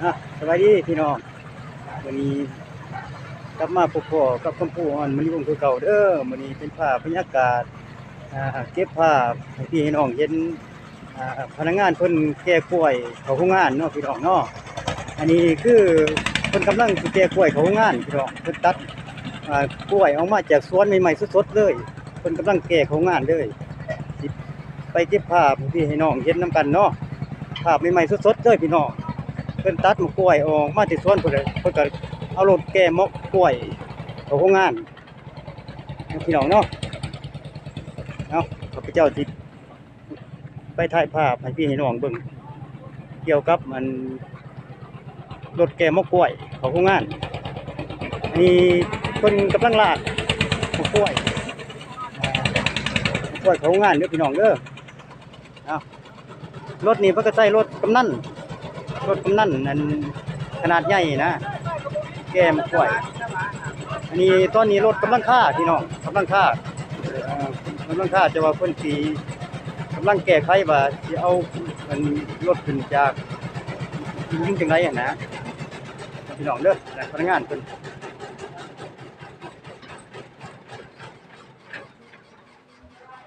สวัสดีพี่น้องวันนี้กลับมาพบกับคำพูอ่อนมันยุ่งคือเก่าเด้อวันนี้เป็นภาพบรรยากาศเก็บภาพให้พี่ให้น้องเห็นพนักงานเพิ่นแก้กล้วยเขาโรงงานเนาะพี่น้องเนาะอันนี้คือเพิ่นกำลังสิแก้กล้วยเขาโรงงานพี่น้องเพิ่นตัดกล้วยออกมาจากสวนใหม่ๆสดๆเลยเพิ่นกำลังแก้เขาโรงงานเลยสิไปเก็บภาพให้พี่ให้น้องเห็นนํกันเนาะภาพใหม่ๆสดๆเลยพี่น้อง เพิ่นตัดมะกล้วยออกมาที่สวนเพิ่นเลยเพิ่นก็เอารถแก้มะกล้วยเข้าโรงงานพี่น้องเนาะเอาข้าพเจ้าสิไปถ่ายภาพให้พี่ให้น้องเบิ่งเกี่ยวกับมันรถแก้มะกล้วยเข้าโรงงานอันนี้เพิ่นกำลังลากมะกล้วยมะกล้วยเข้าโรงงานเด้อพี่น้องเด้อเอารถนี่เพิ่นก็ใช้รถกำนันอันขนาดใหญ่นะแก้มะกล้วย อันนี้ตอนนี้รถกำลังค่าพี่น้องกำลังค่ากำลังค่าจะว่าเพิ่นสิกำลังแก้ไขว่าสิเอามันรถขึ้นจากยิ่งจังได๋นะพี่น้องเด้อและพนักงานเพิ่น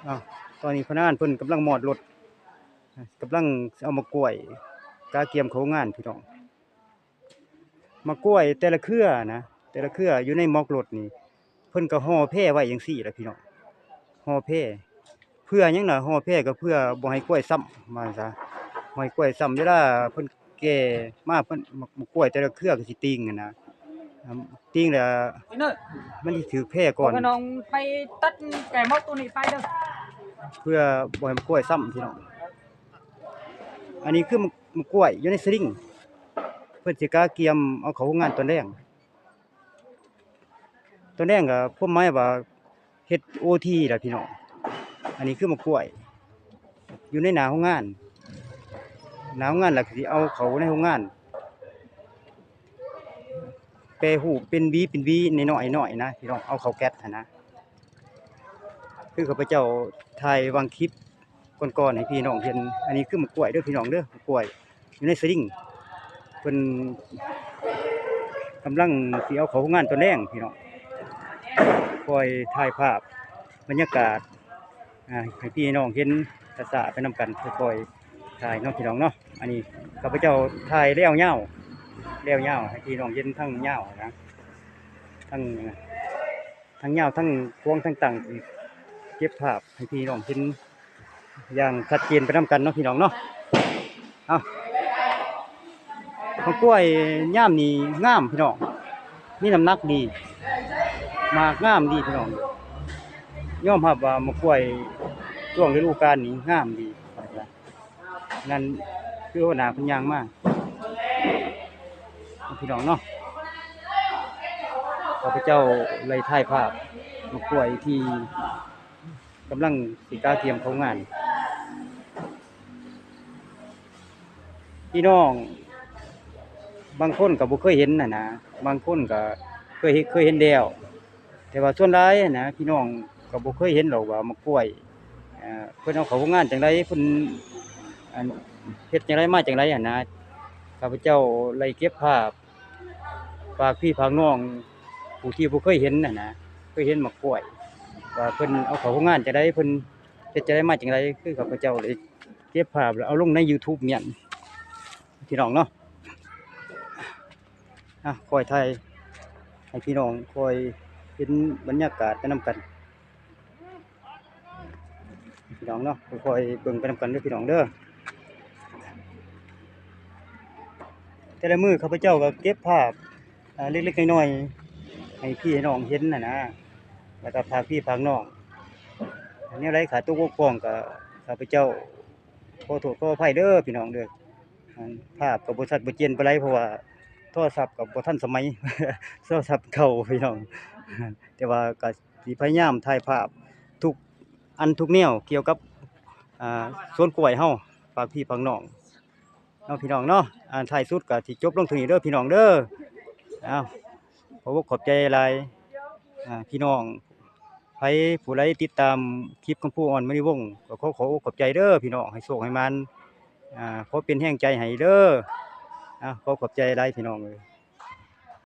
อ้าวตอนนี้พนักงานเพิ่นกำลังมอดรถกำลังเอามากล้วยกาเกียมเขางานพี่น้องมากล้วยแต่ละเครือนะแต่ละเครืออยู่ในม็อกรถนี่เพิ่นก็ห่อแพร่ไว้จังซี่แหละพี่น้องห่อแพร่ เพื่อหยังน่ะห่อแพร่ก็เพื่อบ่ให้กล้วยซ้ำว่าซะบ่ให้กล้วยซ้ำเวลาเพิ่นแก่มาเพิ่นมะกล้วยแต่ละเครือก็สิติ่งอะนะติ่งแล้วพี่เนอร์มันสิถูกแพร่ก่อนบอกให้น้องไปตัดแก่มอกตัวนี้ไปเด้อเพื่อบ่ให้มะกล้วยซ้ำพี่น้องอันนี้คือมะกล้วยอยู่ในสลิงเพิ่นสิกาเกียมเอาเข้าโรงงานตอนแรงก็ผมหมายว่าเฮ็ดโอทีล่ะพี่น้องอันนี้คือมะกล้วยอยู่ในหน้าโรงงานแล้วก็สิเอาเข้าในโรงงาน แปรรูปเป็นหวีน้อยๆนะพี่น้องเอาเข้าแก๊สหั้นนะคือข้าพเจ้าถ่ายวางคลิปก่อนๆให้พี่น้องเห็นอันนี้คือมะกล้วยเด้อพี่น้องเด้อมะกล้วยอยู่ในสลิงเพิ่นกำลังสิเอาเข้าโรงงานตอนแรงพี่น้องคอยถ่ายภาพบรรยากาศให้พี่น้องเห็นช้าๆไปนำกันค่อยๆถ่ายเนาะพี่น้องเนาะอันนี้ข้าพเจ้าถ่ายแล้วยาวให้พี่น้องเห็นทั้งยาวนะทั้ง ทั้งยาวทั้งพวงทั้งตั้งอีกเก็บภาพให้พี่น้องเห็นอย่างชัดเจนไปนำกันเนาะพี่น้องเนาะเอาของกล้วยย่ามนี่งามพี่น้องมีน้ำหนักดีหมากงามดีพี่น้องยอมรับว่ามะกล้วยช่วงฤดูกาลนี้งามดีนั่นคือว่าหนาเพิ่นย่างมากพี่น้องเนาะข้าพเจ้าเลยถ่ายภาพมะกล้วยที่กำลังสิกาเทียมเขางานพี่น้องบางคนก็บ่เคยเห็นน่ะนะบางคนก็เคยเห็นแล้วแต่ว่าส่วนหลายอะนะพี่น้องก็บ่เคยเห็นหรอกว่ามะกล้วยเพิ่นเอาเข้าโรงงานจั่งใดเพิ่นอันเฮ็ดจั่งใดมาจั่งใดอะนะข้าพเจ้าเลยเก็บภาพฝากพี่ฝากน้องผู้ที่บ่เคยเห็นน่ะนะเคยเห็นมะกล้วยว่าเพิ่นเอาเข้าโรงงานจั่งใดเพิ่นเฮ็ดจั่งใดมาจั่งใดคือข้าพเจ้าเลยเก็บภาพแล้วเอาลงใน YouTube เนี่ยพี่น้องเนาะคอยถ่ายให้พี่น้องคอยเห็นบรรยากาศไปนำกันพี่น้องเนาะคอยเบิ่งไปนำกันเด้อพี่น้องเด้อแต่ละมื้อข้าพเจ้าก็เก็บภาพเล็กๆน้อยๆให้พี่ให้น้องเห็นน่ะนะแล้วก็ฝากพี่ฝากน้องอันนี้ไรขาดตกบกพร่องก็ข้าพเจ้าขอโทษขออภัยเด้อพี่น้องเด้อภาพก็บ่ชัดบ่เจนปานใดเพราะว่าโทรศัพท์ก็บ่ทันสมัย โทรศัพท์เก่าพี่น้องแต่ว่าก็สิพยายามถ่ายภาพทุกอันทุกแนวเกี่ยวกับอ่าสวนกล้วยเฮาฝากพี่ฝากน้องเนาะพี่น้องเนาะท้ายสุดก็สิจบลงเท่านี้เด้อพี่น้องเด้ออ้าวขอบอกขอบใจหลายพี่น้องไผผู้ใดติดตามคลิปของผู้อ่อนมณีวงศ์ก็ขอขอบใจเด้อพี่น้องให้โชคให้มันขอเป็นแรงใจให้เด้อ ขอขอบใจหลายพี่น้องเอ้ย